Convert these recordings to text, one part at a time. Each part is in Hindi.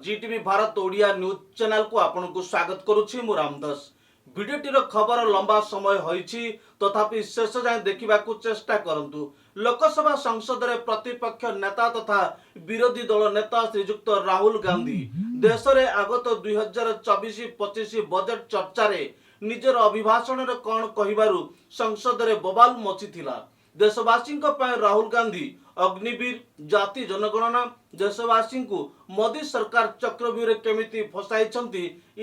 जीटीवी भारत ओडिया न्यूज चैनल को आपन को स्वागत करुछि मु रामदास। भिडियोटीर खबर लंबा समय होइछि तथापि शेष जाए देखा चेष्टा करंतु। लोकसभा संसद रे प्रतिपक्ष नेता तथा विरोधी दल नेता श्रीजुक्त राहुल गांधी देश रे आगत 2024-25 बजेट चर्चा रे निजर अभिभाषण रे कोन कहिबारु संसद रे बवाल मचिथिला। देशवासी राहुल गांधी अग्निवीर जाति जनगणना देशवासी को मोदी सरकार चक्रव्यूह केमिति फसाई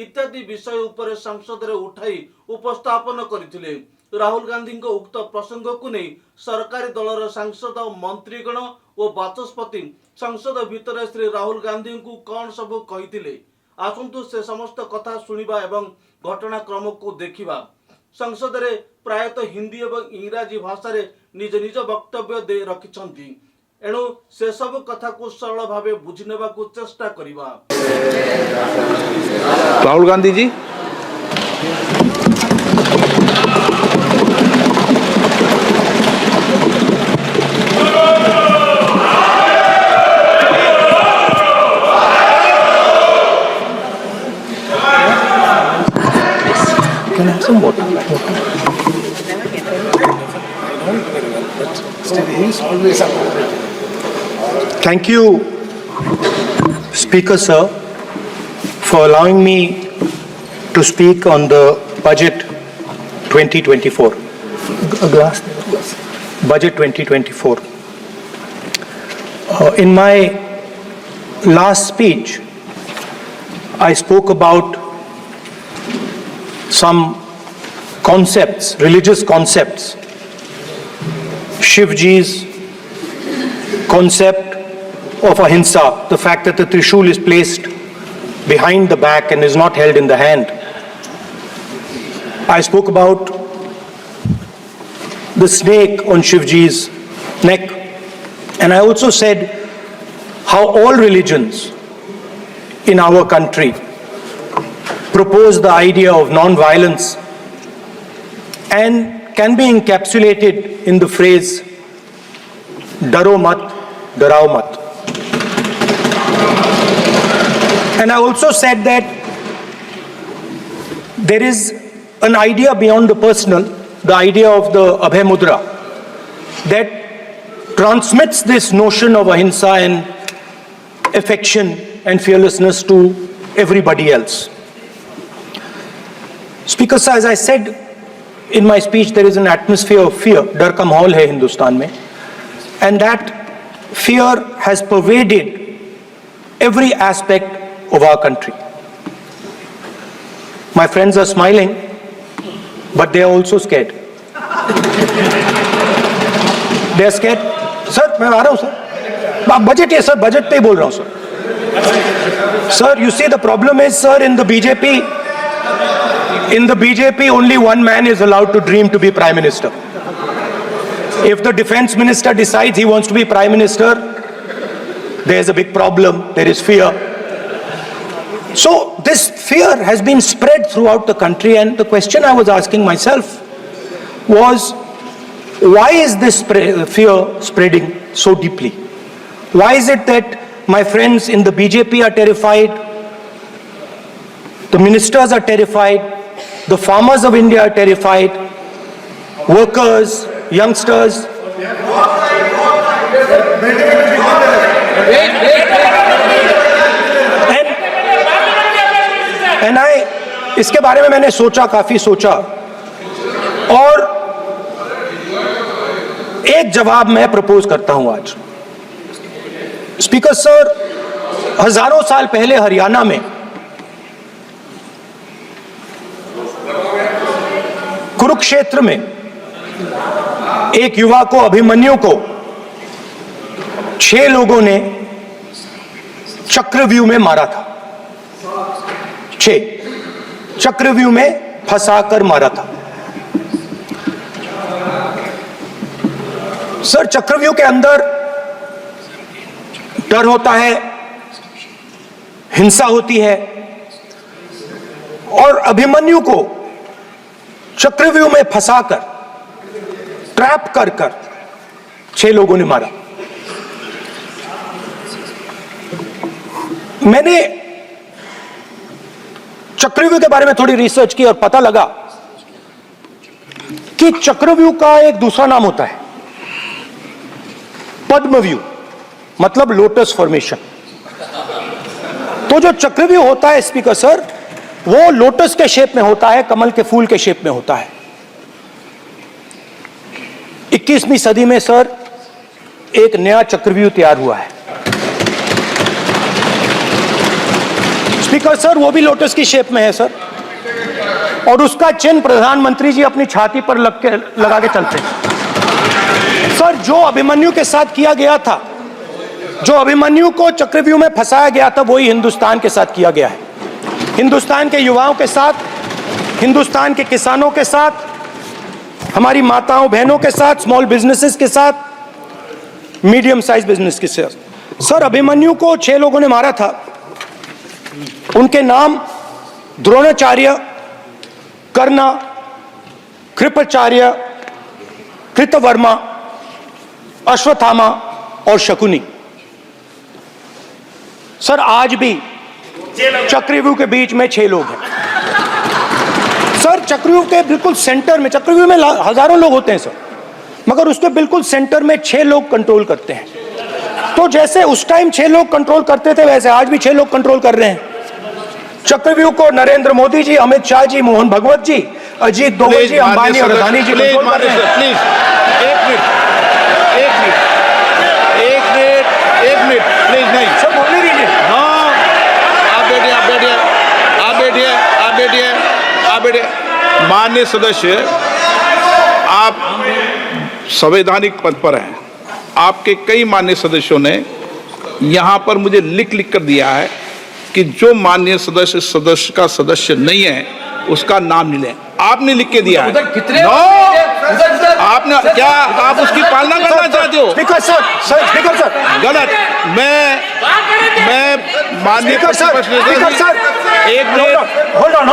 इत्यादि विषय उपरे संसद रे उठाई उपस्थापन करथिले। राहुल गांधी को उक्त प्रसंग को नहीं सरकारी दलर सांसद मंत्रीगण और बाचस्पति संसद भितर श्री राहुल गांधी को कौन सब कही आसतु से समस्त कथा सुनिबा एवं घटनाक्रम को देखिबा। संसद रे प्रायतः हिंदी एवं इंग्राजी भाषा रे निज निज वक्तव्य दे रखिछंती। एणु से सब कथा को सरल भावे बुझी नेबा को चेष्टा करिबा। राहुल गांधी जी can I have some water? Thank you, Speaker Sir, for allowing me to speak on the budget 2024. Budget 2024. In my last speech, I spoke about some concepts, religious concepts. Shivji's concept of ahimsa, the fact that the trishul is placed behind the back and is not held in the hand. I spoke about the snake on Shivji's neck, and I also said how all religions in our country propose the idea of non-violence and can be encapsulated in the phrase "Daro mat, darao mat." And I also said that there is an idea beyond the personal, the idea of the Abhay Mudra, that transmits this notion of ahimsa and affection and fearlessness to everybody else. Speaker sir, as I said in my speech, there is an atmosphere of fear. Dar ka mahol hai Hindustan mein, and that fear has pervaded every aspect of our country. My friends are smiling, but they are also scared. They are scared. Sir, मैं आ रहा हूँ sir. Budget है sir, budget पे ही बोल रहा हूँ sir. Sir, you see the problem is sir in the BJP. In the BJP, only one man is allowed to dream to be Prime Minister. If the Defense Minister decides he wants to be Prime Minister, there is a big problem. There is fear. So this fear has been spread throughout the country, and the question I was asking myself was, why is this fear spreading so deeply? Why is it that my friends in the BJP are terrified, the ministers are terrified, the farmers of India are terrified, workers, youngsters. And इसके बारे में मैंने सोचा, काफी सोचा, और एक जवाब मैं प्रपोज करता हूं आज। स्पीकर सर, हजारों साल पहले हरियाणा में कुरुक्षेत्र में एक युवा को, अभिमन्यु को 6 लोगों ने चक्रव्यूह में मारा था। 6 चक्रव्यूह में फंसाकर मारा था। सर, चक्रव्यूह के अंदर डर होता है, हिंसा होती है, और अभिमन्यु को चक्रव्यूह में फंसाकर, ट्रैप कर 6 लोगों ने मारा। मैंने चक्रव्यूह के बारे में थोड़ी रिसर्च की और पता लगा कि चक्रव्यूह का एक दूसरा नाम होता है पद्मव्यूह, मतलब लोटस फॉर्मेशन। तो जो चक्रव्यूह होता है स्पीकर सर, वो लोटस के शेप में होता है, कमल के फूल के शेप में होता है। 21वीं सदी में सर एक नया चक्रव्यूह तैयार हुआ है स्पीकर सर, वो भी लोटस की शेप में है सर, और उसका चिन्ह प्रधानमंत्री जी अपनी छाती पर लगा के चलते हैं सर। जो अभिमन्यु के साथ किया गया था, जो अभिमन्यु को चक्रव्यूह में फंसाया गया था, वही हिंदुस्तान के साथ किया गया है। हिंदुस्तान के युवाओं के साथ, हिंदुस्तान के किसानों के साथ, हमारी माताओं बहनों के साथ, स्मॉल बिजनेसेस के साथ, मीडियम साइज बिजनेस के साथ। सर अभिमन्यु को 6 लोगों ने मारा था। उनके नाम द्रोणाचार्य, कर्ण, कृपाचार्य, कृतवर्मा, अश्वत्थामा और शकुनी। सर आज भी चक्रव्यूह के बीच में 6 लोग हैं सर। चक्रव्यूह के बिल्कुल सेंटर में, चक्रव्यूह में हजारों लोग होते हैं सर, मगर उसके बिल्कुल सेंटर में 6 लोग कंट्रोल करते हैं। तो जैसे उस टाइम 6 लोग कंट्रोल करते थे, वैसे आज भी 6 लोग कंट्रोल कर रहे हैं चक्रव्यूह को। नरेंद्र मोदी जी, अमित शाह जी, मोहन भगवत जी, अजीत दोवल जी, अंबानी और अदानी जी कंट्रोल कर रहे हैं। प्लीज एक मिनट प्लीज, नहीं सर बोलने दीजिए। हाँ, आप बैठिए। माननीय सदस्य, आप संवैधानिक पद पर हैं। आपके कई माननीय सदस्यों ने यहाँ पर मुझे लिख कर दिया है कि जो माननीय सदस्य का सदस्य नहीं है उसका नाम नहीं लें। आपने लिख के दिया है। कितने आपने क्या, आप उसकी पालना करना चाहते हो? स्पीकर सर, गलत। मैं माननीय स्पीकर सर, एक minute, hold on.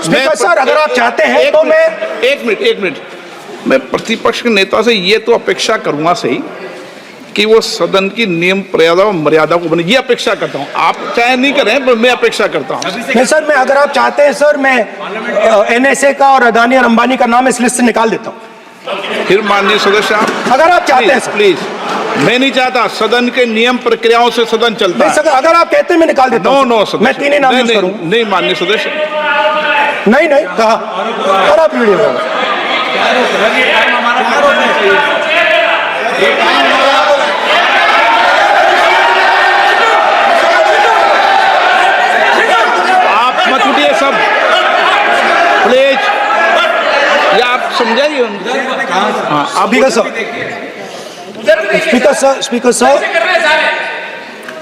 Speaker sir, अगर आप चाहते हैं तो मैं एक मिनट मैं प्रतिपक्ष के नेता से ये तो अपेक्षा करूंगा सही कि वो सदन की नियम मर्यादा को बने, ये अपेक्षा करता हूं। आप चाहे नहीं करें, पर मैं अपेक्षा करता हूं। नहीं सर, मैं अगर आप चाहते हैं सर, मैं NSA का और अदानी और अंबानी का नाम इस लिस्ट से निकाल देता हूं। फिर माननीय सदस्य, आप अगर आप चाहते हैं सर। प्लीज, मैं नहीं चाहता। सदन के नियम प्रक्रियाओं से सदन चलता है। अगर आप कहते हैं मैं निकाल देता हूं। नो सदस्य, मैं 3 ही नाम यूज करूंगा। नहीं माननीय सदस्य, नहीं कहा। और आप वीडियो मत उठिए सब प्लीज, या आप समझाइए उनको। हाँ, Speaker sir,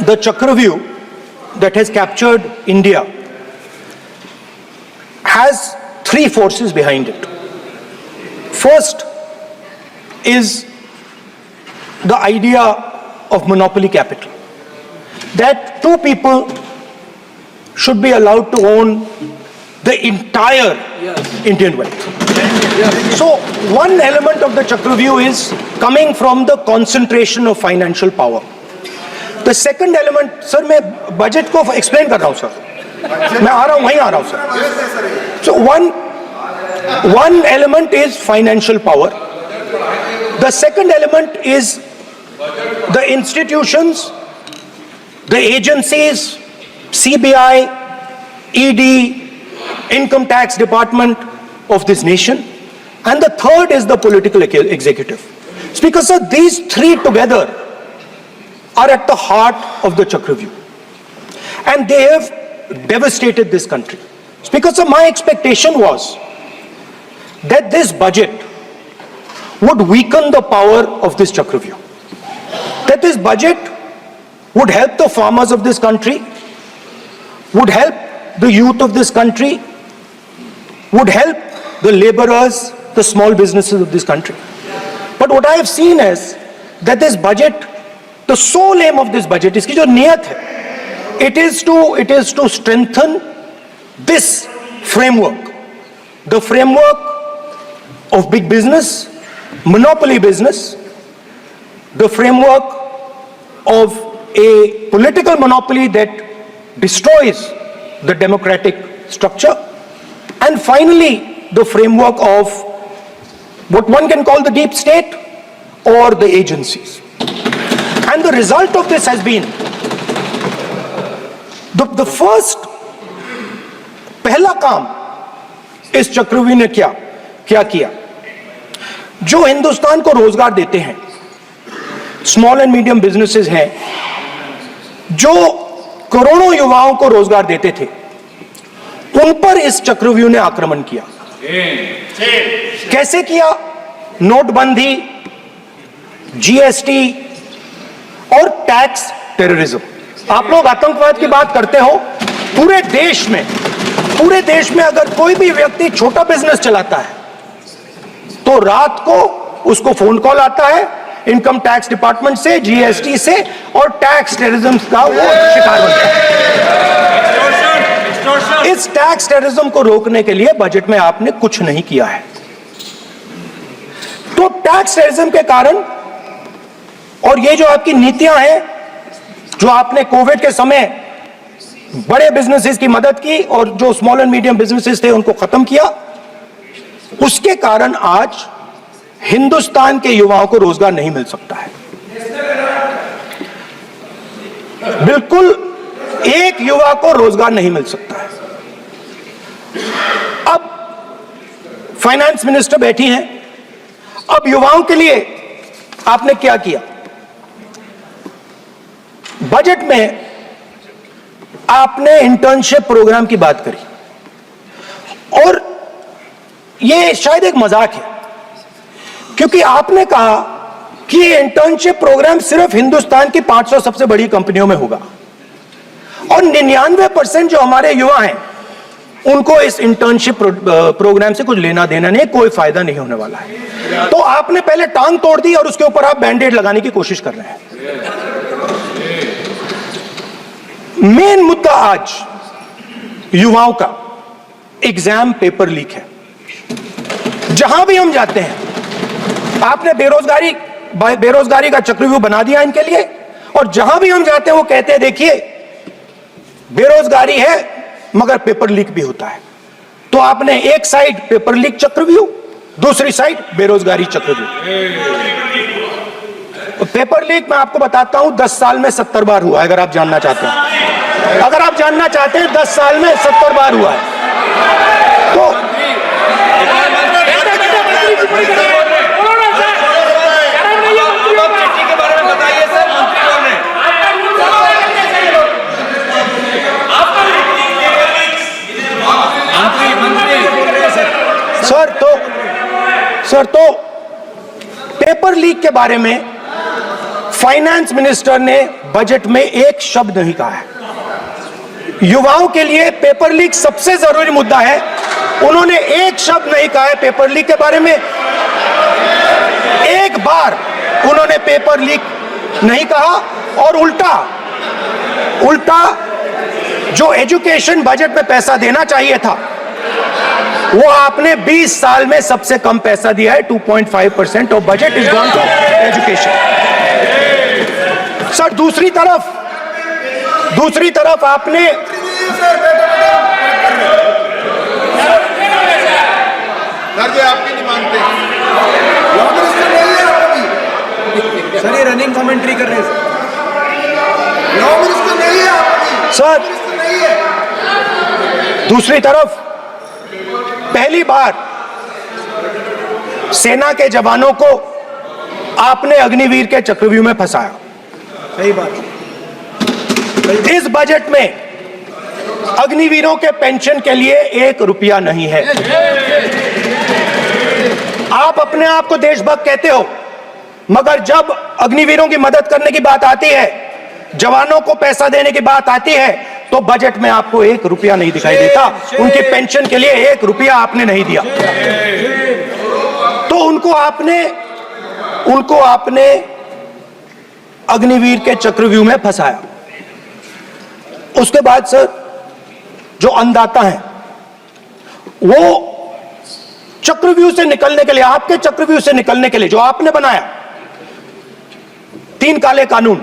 the Chakravyuh that has captured India has 3 forces behind it. First is the idea of monopoly capital, that 2 people should be allowed to own the entire Indian wealth. So one element of the Chakravyuh is coming from the concentration of financial power. The second element, sir, मैं बजट को एक्सप्लेन कर रहा हूं सर, मैं आ रहा हूं, वहीं आ रहा हूं sir. So one element is financial power. The second element is the institutions, the agencies, CBI, ED, Income Tax Department of this nation, and the third is the political executive. Speaker sir, these 3 together are at the heart of the Chakravyuh, and they have devastated this country. Speaker sir, my expectation was that this budget would weaken the power of this Chakravyuh, that this budget would help the farmers of this country, would help the youth of this country, would help the laborers, the small businesses of this country. But what I have seen is that this budget, the sole aim of this budget, इसकी जो नियत है, it is to strengthen this framework, the framework of big business, monopoly business, the framework of a political monopoly that destroys the democratic structure, and finally the framework of what one can call the deep state or the agencies. And the result of this has been the first पहला काम इस चक्रव्यूह ने क्या किया, जो हिंदुस्तान को रोजगार देते हैं, स्मॉल एंड मीडियम बिजनेसेस हैं, जो करोड़ों युवाओं को रोजगार देते थे, उन पर इस चक्रव्यूह ने आक्रमण किया। कैसे किया? नोटबंदी, जीएसटी और टैक्स टेररिज्म। आप लोग आतंकवाद की बात करते हो, पूरे देश में अगर कोई भी व्यक्ति छोटा बिजनेस चलाता है तो रात को उसको फोन कॉल आता है इनकम टैक्स डिपार्टमेंट से, जीएसटी से, और टैक्स टेररिज्म का वो शिकार बनता है। इस टैक्स टेररिज्म को रोकने के लिए बजट में आपने कुछ नहीं किया है। तो टैक्स टेररिज्म के कारण और ये जो आपकी नीतियां हैं, जो आपने कोविड के समय बड़े बिजनेसेस की मदद की और जो स्मॉल एंड मीडियम बिजनेसेस थे उनको खत्म किया, उसके कारण आज हिंदुस्तान के युवाओं को रोजगार नहीं मिल सकता है। बिल्कुल एक युवा को रोजगार नहीं मिल सकता है। अब फाइनेंस मिनिस्टर बैठी हैं, अब युवाओं के लिए आपने क्या किया? बजट में आपने इंटर्नशिप प्रोग्राम की बात करी और यह शायद एक मजाक है, क्योंकि आपने कहा कि ये इंटर्नशिप प्रोग्राम सिर्फ हिंदुस्तान की 500 सबसे बड़ी कंपनियों में होगा और 99% जो हमारे युवा हैं उनको इस इंटर्नशिप प्रोग्राम से कुछ लेना देना नहीं, कोई फायदा नहीं होने वाला है। तो आपने पहले टांग तोड़ दी और उसके ऊपर आप बैंडेड लगाने की कोशिश कर रहे हैं। मेन मुद्दा आज युवाओं का एग्जाम पेपर लीक है। जहां भी हम जाते हैं, आपने बेरोजगारी का चक्रव्यूह बना दिया इनके लिए, और जहां भी हम जाते हैं वो कहते हैं देखिए बेरोजगारी है मगर पेपर लीक भी होता है। तो आपने एक साइड पेपर लीक चक्रव्यूह, दूसरी साइड बेरोजगारी चक्रव्यूह। पेपर लीक मैं आपको बताता हूं 10 साल में 70 बार हुआ है। अगर आप जानना चाहते हैं, 10 साल में 70 बार हुआ है। तो सर तो पेपर लीक के बारे में फाइनेंस मिनिस्टर ने बजट में एक शब्द नहीं कहा है। युवाओं के लिए पेपर लीक सबसे जरूरी मुद्दा है, उन्होंने एक शब्द नहीं कहा है पेपर लीक के बारे में। एक बार उन्होंने पेपर लीक नहीं कहा और उल्टा जो एजुकेशन बजट में पैसा देना चाहिए था वो आपने 20 साल में सबसे कम पैसा दिया है। 2.5% of budget is gone to education. Sir दूसरी तरफ आपने आपकी नहीं मानते सर, ये रनिंग कमेंट्री कर रहे हैं सर। दूसरी तरफ पहली बार सेना के जवानों को आपने अग्निवीर के चक्रव्यूह में फंसाया। सही बात। इस बजट में अग्निवीरों के पेंशन के लिए 1 रुपया नहीं है। आप अपने आप को देशभक्त कहते हो, मगर जब अग्निवीरों की मदद करने की बात आती है, जवानों को पैसा देने की बात आती है, तो बजट में आपको 1 रुपया नहीं दिखाई देता। उनकी पेंशन के लिए 1 रुपया आपने नहीं दिया। तो उनको आपने अग्निवीर के चक्रव्यूह में फंसाया। उसके बाद सर जो अन्नदाता हैं वो चक्रव्यूह से निकलने के लिए, आपके चक्रव्यूह से निकलने के लिए जो आपने बनाया 3 काले कानून,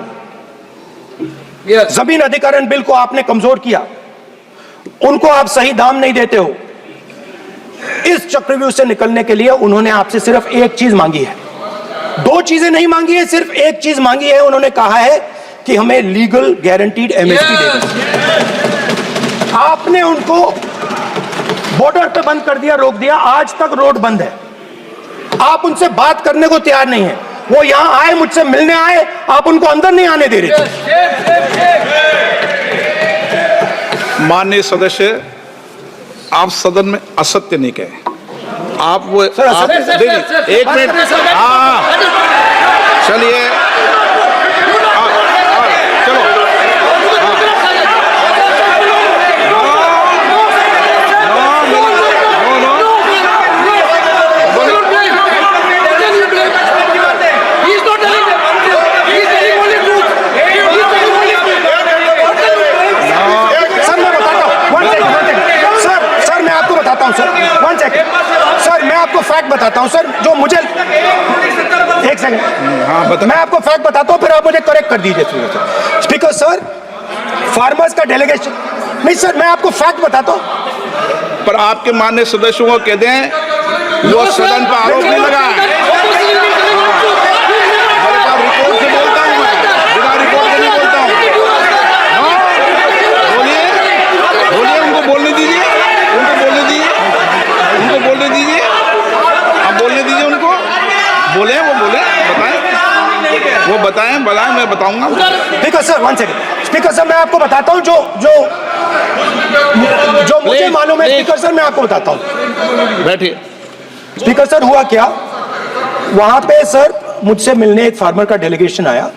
जमीन अधिग्रहण बिल को आपने कमजोर किया, उनको आप सही दाम नहीं देते हो। इस चक्रव्यूह से निकलने के लिए उन्होंने आपसे सिर्फ एक चीज मांगी है, दो चीजें नहीं मांगी है, सिर्फ एक चीज मांगी है। उन्होंने कहा है कि हमें लीगल गारंटीड एमएसपी दे दो। आपने उनको बॉर्डर पे बंद कर दिया, रोक दिया, आज तक रोड बंद है। आप उनसे बात करने को तैयार नहीं है। वो यहां आए, मुझसे मिलने आए, आप उनको अंदर नहीं आने दे रहे थे। माननीय सदस्य, आप सदन में असत्य नहीं कहे। आप वो आप देखिए, एक मिनट, हाँ चलिए, चलो, सर मैं आपको फैक्ट बताता हूं सर, जो मुझे एक सेकंड, हाँ बता, मैं आपको फैक्ट बताता हूं, फिर आप मुझे करेक्ट कर दीजिए। स्पीकर सर, फार्मर्स का डेलीगेशन, नहीं सर मैं आपको फैक्ट बताता हूं। पर आपके माननीय सदस्यों को कह दें वो सदन पर आरोप नहीं लगाए। रिपोर्ट से बोलता हूं मैं, बिना रिपोर्ट के नहीं बोलता हूं। बोलिए बोलिए, उनको बोलने दीजिए, उनको बोलने दीजिए, उनको बोलने दीजिए, आप बोलने दीजिए उनको, बोले वो बोले, बताएं, वो बताएं, मैं बताऊंगा। Speaker sir one second, speaker sir मैं आपको बताता हूं जो मुझे मालूम है। स्पीकर सर मैं आपको बताता हूं, बैठिए। स्पीकर सर हुआ क्या, वहां पे सर मुझसे मिलने एक फार्मर का डेलीगेशन आया।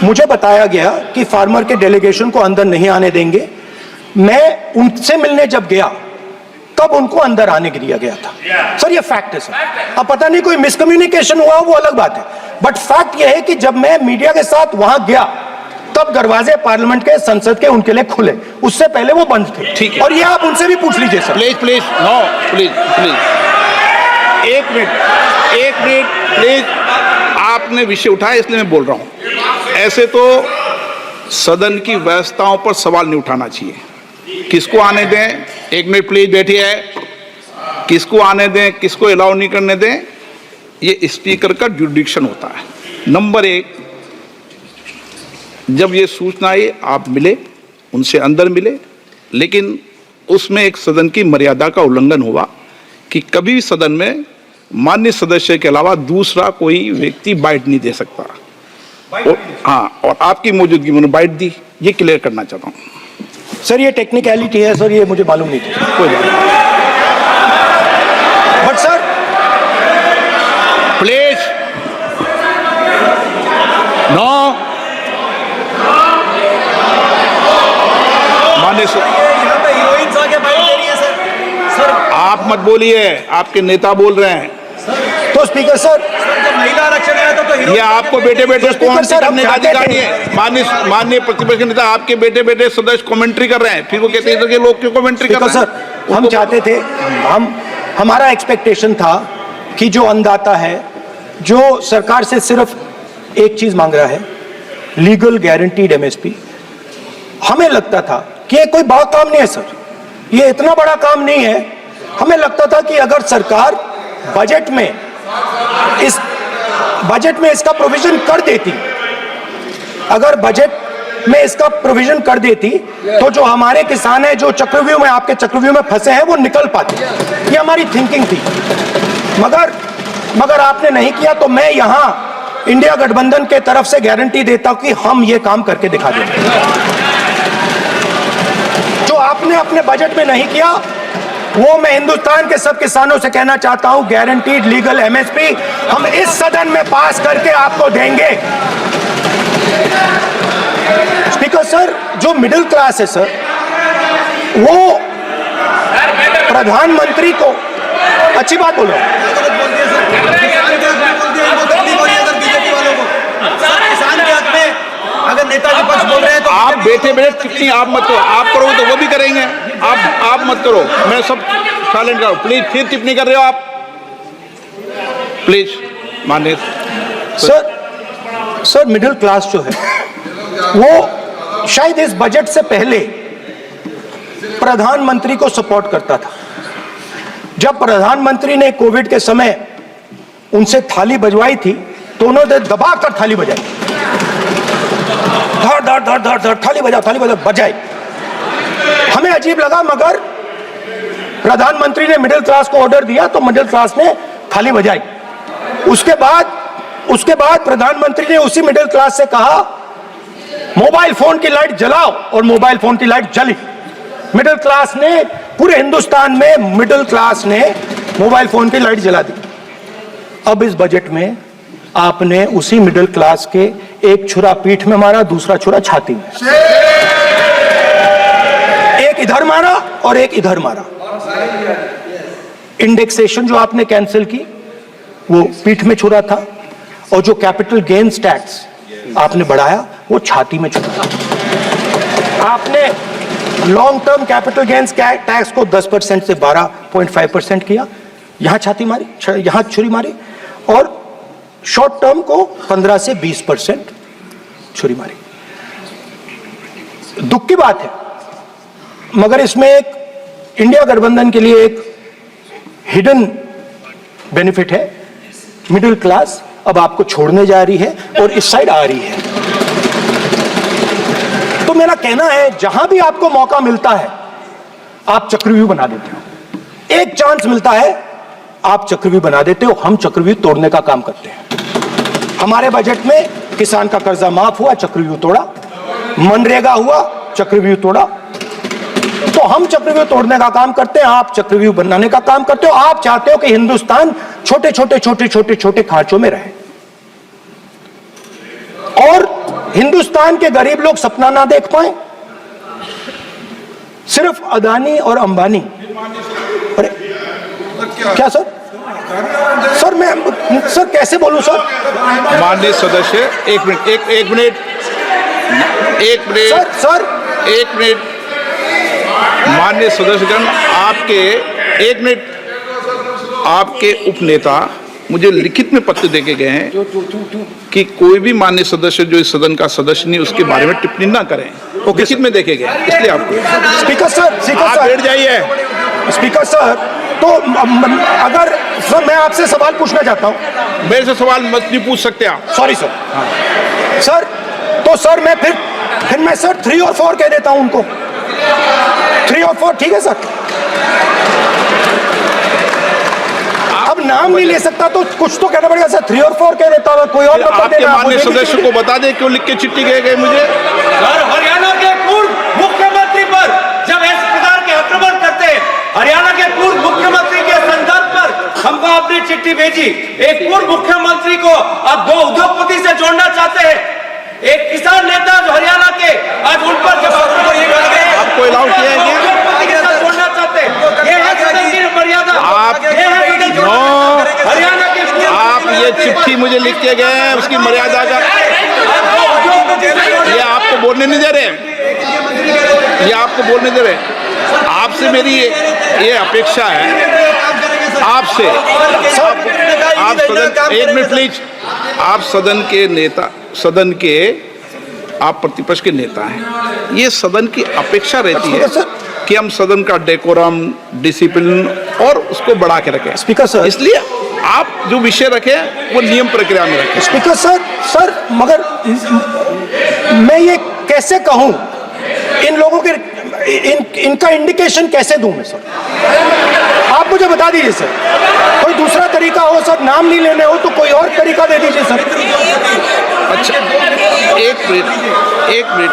मुझे बताया गया कि फार्मर के डेलीगेशन को अंदर नहीं आने देंगे। मैं उनसे मिलने जब गया तब उनको अंदर आने दिया गया था। सर ये फैक्ट है सर। अब पता नहीं कोई मिसकम्युनिकेशन हुआ, वो अलग बात है, बट फैक्ट यह है कि जब मैं मीडिया के साथ वहां गया तब दरवाजे पार्लियामेंट के, संसद के उनके लिए खुले, उससे पहले वो बंद थे। ठीक है, और ये आप उनसे भी पूछ लीजिए sir. Please please, no please please, एक मिनट प्लीज, आपने विषय उठाया इसलिए मैं बोल रहा हूं। ऐसे तो सदन की व्यवस्थाओं पर सवाल नहीं उठाना चाहिए। किसको आने दें, एक मिनट प्लीज बैठिए, किसको आने दें, किसको अलाउ नहीं करने दें, ये स्पीकर का जुडिक्शन होता है। नंबर एक, जब ये सूचना आई आप मिले, उनसे अंदर मिले, लेकिन उसमें एक सदन की मर्यादा का उल्लंघन हुआ कि कभी भी सदन में माननीय सदस्य के अलावा दूसरा कोई व्यक्ति बाइट नहीं दे सकता। हाँ, और आपकी मौजूदगी में बाइट दी, ये क्लियर करना चाहता हूँ। सर ये टेक्निकलिटी है सर, ये मुझे मालूम नहीं थी, कोई बात नहीं। बट सर प्लीज, नो, माननीय हीरोइंस आके बाइट दे रही है सर। आप मत बोलिए, आपके नेता बोल रहे हैं। तो स्पीकर सर, जब महिला आरक्षण आया था तो ये आपको बेटे बेटे कौन सी सर, हम करने का चाहते अधिकार थे। है? माननीय प्रतिपक्ष के नेता आपके बेटे बेटे सदस्य कमेंट्री कर रहे हैं, फिर वो कहते हैं कि लोग क्यों कमेंट्री कर रहे हैं? सर हम चाहते थे, हमारा एक्सपेक्टेशन था कि जो अन्नदाता है, जो सरकार से सिर्फ एक चीज मांग रहा है, लीगल गारंटीड एमएसपी, हमें लगता था कि ये कोई बड़ा काम नहीं है सर, ये इतना बड़ा काम नहीं है। हमें लगता था कि अगर सरकार बजट में इसका प्रोविजन कर देती, अगर बजट में इसका प्रोविजन कर देती तो जो हमारे किसान हैं, जो चक्रव्यूह में, आपके चक्रव्यूह में फंसे हैं, वो निकल पाते। ये हमारी थिंकिंग थी, मगर आपने नहीं किया। तो मैं यहां इंडिया गठबंधन के तरफ से गारंटी देता हूं कि हम ये काम करके दिखा देंगे। जो आपने अपने बजट में नहीं किया, वो मैं हिंदुस्तान के सब किसानों से कहना चाहता हूं, गारंटीड लीगल एमएसपी हम इस सदन में पास करके आपको देंगे। स्पीकर सर, जो मिडिल क्लास है सर, वो प्रधानमंत्री को, अच्छी बात बोलो, अगर नेता विपक्ष बोल रहे हैं तो आप बैठे बैठे टिप्पणी आप मत करो, आप करोगे तो वो भी करेंगे, आप मत करो, मैं सब साइलेंट करो। प्लीज, फिर टिप्पणी कर रहे हो आप, प्लीज। माननीय सर मिडिल क्लास जो है, वो शायद इस बजट से पहले प्रधानमंत्री को सपोर्ट करता था। जब प्रधानमंत्री ने कोविड के समय उनसे थाली बजवाई थी तो उन्होंने दबाकर थाली बजाई, धड़ धड़ धड़ धड़ धड़ थाली बजा बजाई। हमें अजीब लगा, मगर प्रधानमंत्री ने मिडिल क्लास को ऑर्डर दिया तो मिडिल क्लास ने थाली बजाई। उसके बाद प्रधानमंत्री ने उसी मिडिल क्लास से कहा मोबाइल फोन की लाइट जलाओ, और मोबाइल फोन की लाइट जली। मिडिल क्लास ने, पूरे हिंदुस्तान में मिडिल क्लास ने मोबाइल फोन की लाइट जला दी। अब इस बजट में आपने उसी मिडिल क्लास के एक छुरा पीठ में मारा, दूसरा छुरा छाती में, एक इधर मारा और एक इधर मारा। इंडेक्सेशन जो आपने कैंसिल की वो पीठ में छुरा था, और जो कैपिटल गेन्स टैक्स आपने बढ़ाया वो छाती में छुरा था। आपने long term capital gains tax को 10% से 12.5% किया, यहां छाती मारी, यहां छुरी मारी, और शॉर्ट टर्म को 15 से 20% छुरी मारी। दुख की बात है, मगर इसमें एक इंडिया गठबंधन के लिए एक हिडन बेनिफिट है। मिडिल क्लास अब आपको छोड़ने जा रही है और इस साइड आ रही है। तो मेरा कहना है, जहां भी आपको मौका मिलता है आप चक्रव्यूह बना देते हो। एक चांस मिलता है आप चक्रव्यूह बना देते हो। हम चक्रव्यूह तोड़ने का काम करते हैं। हमारे बजट में किसान का कर्जा माफ हुआ, चक्रव्यूह तोड़ा। मनरेगा हुआ, चक्रव्यूह तोड़ा। तो हम चक्रव्यूह तोड़ने का काम करते हैं, आप चक्रव्यूह बनाने का काम करते हो। आप चाहते हो कि हिंदुस्तान छोटे छोटे खांचों में रहे, और हिंदुस्तान के गरीब लोग सपना ना देख पाए। सिर्फ अदानी और अंबानी। अरे क्या सर? सर मैं सर कैसे बोलूं सर? माननीय सदस्य, एक मिनट सर माननीय सदस्यगण, आपके उपनेता मुझे लिखित में पत्र देके गए हैं कि कोई भी माननीय सदस्य जो इस सदन का सदस्य नहीं उसके बारे में टिप्पणी ना करें। वो लिखित में देखे गए, इसलिए आपको स्पीकर सर बैठ जाइए। स्पीकर सर, तो अगर सर मैं आपसे सवाल पूछना चाहता हूं। मेरे से सवाल मत नहीं पूछ सकते आप। Sorry sir. सर तो सर मैं फिर मैं सर 3 और 4 कह देता हूं उनको। 3 और 4 ठीक है सर? अब नाम नहीं ले सकता तो कुछ तो कहना पड़ेगा सर। 3 और 4 कह देता हूं, कोई और नंबर आपके देना। माननीय सदस्य को बता दें क्यों लिख के चिट्ठी गए मुझे। सर, हरियाणा के पूर्व मुख्यमंत्री पर जब इस प्रकार के आक्रमण करते हैं, हरियाणा के पूर्व मुख्यमंत्री के संदर्भ पर हमको अपनी चिट्ठी भेजी। एक पूर्व मुख्यमंत्री को आप 2 उद्योगपति से जोड़ना चाहते हैं, एक किसान नेता जो हरियाणा के, आज उन पर जब आपको अलाउ किया है जोड़ना चाहते हैं, ये है सदन की मर्यादा। हरियाणा के आप ये चिट्ठी मुझे लिख के गए हैं, उसकी मर्यादा का ये आपको बोलने नहीं दे रहे, ये आपको बोलने दे रहे। आपसे मेरी ये अपेक्षा है, आपसे आप सदन, एक मिनट प्लीज, आप सदन के नेता, सदन के आप प्रतिपक्ष के नेता हैं। ये सदन की अपेक्षा रहती है कि हम सदन का डेकोरम, डिसिप्लिन और उसको बढ़ा के रखें। स्पीकर सर, इसलिए आप जो विषय रखें वो नियम प्रक्रिया में रखें। स्पीकर सर मगर मैं ये कैसे कहूं, इन लोगों के इनका इंडिकेशन कैसे दूं मैं सर? आप मुझे बता दीजिए सर, कोई दूसरा तरीका हो सर, नाम नहीं लेने हो तो कोई और तरीका दे दीजिए सर। अच्छा एक मिनट,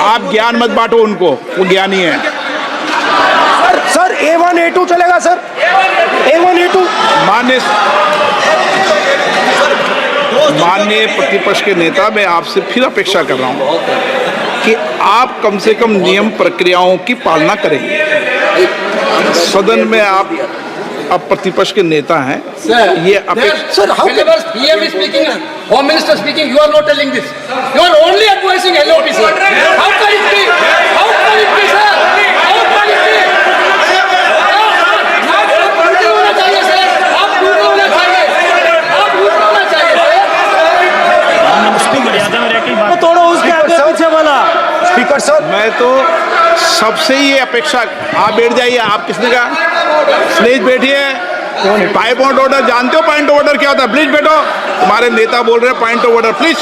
आप ज्ञान मत बांटो उनको, वो ज्ञानी है। सर A1 A2 चलेगा सर? A1 A2 माननीय प्रतिपक्ष के नेता, मैं आपसे फिर अपेक्षा कर रहा हूं कि आप कम से कम नियम प्रक्रियाओं की पालना करेंगे। सदन में आप अब प्रतिपक्ष के नेता हैं, ये अपेक्षा। Sir Whenever PM is speaking, Home Minister speaking, you are not telling this. You are only advising LOP, sir. How can it be? How can it be, sir? How can it be? आप duty होना चाहिए, sir. आप duty होना चाहिए. आप duty होना चाहिए, sir. तो तोड़ो उसके आगे पीछे वाला। सबसे ये अपेक्षा, आप बैठ जाइए, आप किसने कहा प्लीज बैठिए। पॉइंट ऑफ ऑर्डर जानते हो, पॉइंट ऑफ ऑर्डर क्या होता है? प्लीज बैठो, तुम्हारे नेता बोल रहे हैं point of order, please.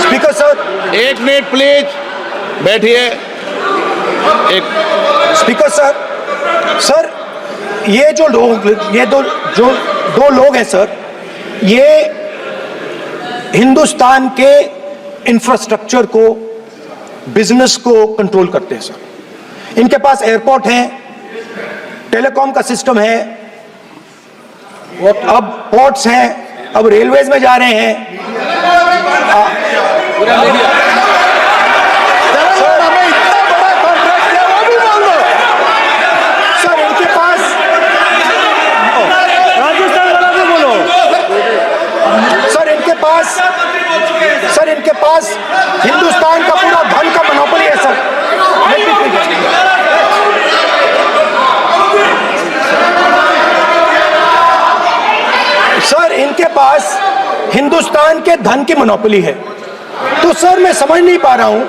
Speaker sir, एक मिनट प्लीज, बैठिए। एक स्पीकर सर, सर ये जो लोग, ये दो लोग हैं सर, ये हिंदुस्तान के इंफ्रास्ट्रक्चर को, बिजनेस को कंट्रोल करते हैं सर। इनके पास एयरपोर्ट है, टेलीकॉम का सिस्टम है, अब पोर्ट्स हैं, अब रेलवेज में जा रहे हैं। सर हमें इतना बड़ा कॉन्ट्रैक्ट है, वो भी मान लो सर। इनके पास राजस्थान वाला भी बोलो सर। इनके पास हिंदुस्तान का पूरा धन का मोनोपोली है सर। सर इनके पास हिंदुस्तान के धन की मोनोपोली है। तो सर मैं समझ नहीं पा रहा हूं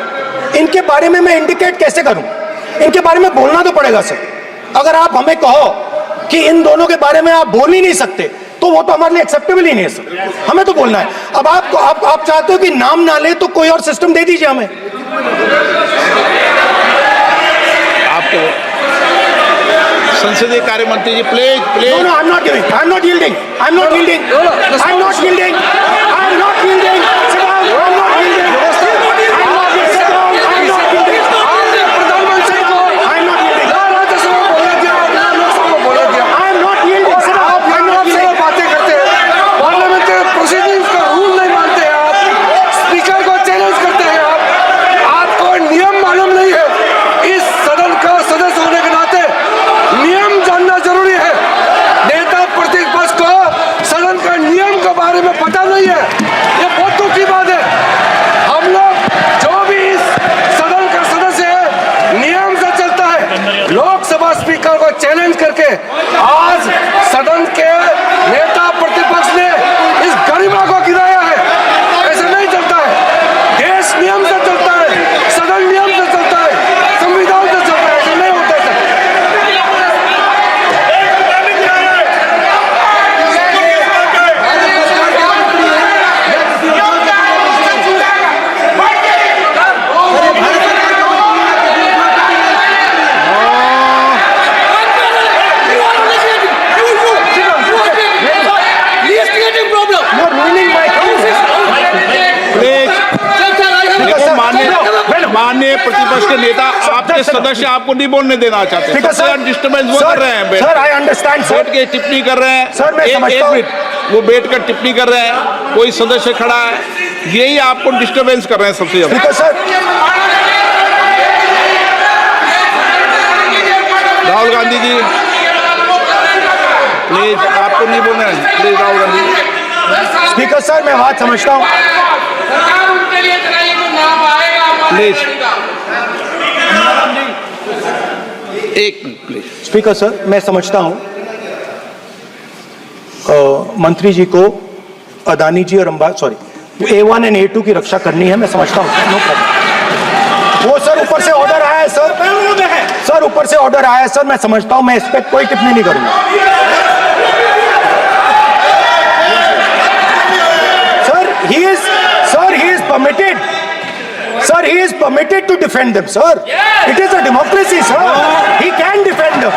इनके बारे में मैं इंडिकेट कैसे करूं। इनके बारे में बोलना तो पड़ेगा सर। अगर आप हमें कहो कि इन दोनों के बारे में आप बोल ही नहीं सकते तो वो तो हमारे लिए एक्सेप्टेबल ही नहीं है सर। हमें तो बोलना है। अब आप चाहते हो कि नाम ना ले तो कोई और सिस्टम दे दीजिए हमें। आपको संसदीय कार्य मंत्री जी please please. No, I'm not giving. I'm not yielding. I'm not yielding. I'm not yielding. I'm not yielding. Sit down. I'm not yielding. I'm not yielding. Sit down. I'm not yielding. प्रधानमंत्री को I'm not yielding. राज्यसभा बोला दिया, लोकसभा बोला दिया। I'm not yielding. Sit down. आप I'm not आपसे yielding. बातें करते हैं, पार्लियामेंट्री प्रोसीडिंग्स का रूल नहीं मानते हैं आप, स्पीकर को चैलेंज करते हैं आप। आपको नियम मालूम नहीं है। इस सदन का सदस्य होने के नाते नियम जानना जरूरी है। नेता प्रतिपक्ष को सदन का नियम के बारे में पता नहीं है, ये बहुत दुख की बात है। हम लोग जो भी इस सदन का सदस्य है नियम से चलता है। लोकसभा स्पीकर को चैलेंज करके आज सदन के नेता प्रतिपक्ष ने इस गरिमा को गिराया है। ऐसे नहीं चलता है। देश नियम से चलता है, सदन नियम से चलता है, संविधान से चलता है। ऐसे नहीं होता है। You're ruining my case. Please देखो, माननीय प्रतिपक्ष के नेता आपके सदस्य आपको नहीं बोलने देना चाहते। Speaker, सबसे sir. डिस्टर्बेंस वो Sir, कर रहे हैं। sir, I understand, sir. बैठ के टिप्पणी कर रहे हैं। Sir, मैं समझता एक हूं। मिनट, वो बैठ कर टिप्पणी कर रहे हैं, कोई सदस्य खड़ा है, यही आपको डिस्टर्बेंस कर रहे हैं सबसे ज्यादा। Speaker, sir. Rahul Gandhi ji please, आपको नहीं बोलना है, please Rahul Gandhi. Speaker sir मैं बात समझता हूँ। प्लीज एक मिनट प्लीज। स्पीकर सर मैं समझता हूँ मंत्री जी को अदानी जी और A1 और A2 की रक्षा करनी है, मैं समझता हूँ। No problem. वो सर ऊपर से ऑर्डर आया है सर ऊपर से ऑर्डर आया है सर, मैं समझता हूँ। मैं इस पर कोई टिप्पणी नहीं करूंगा। Sir he is permitted. Sir, he is permitted to defend them, sir. It is a democracy, sir. He can defend them.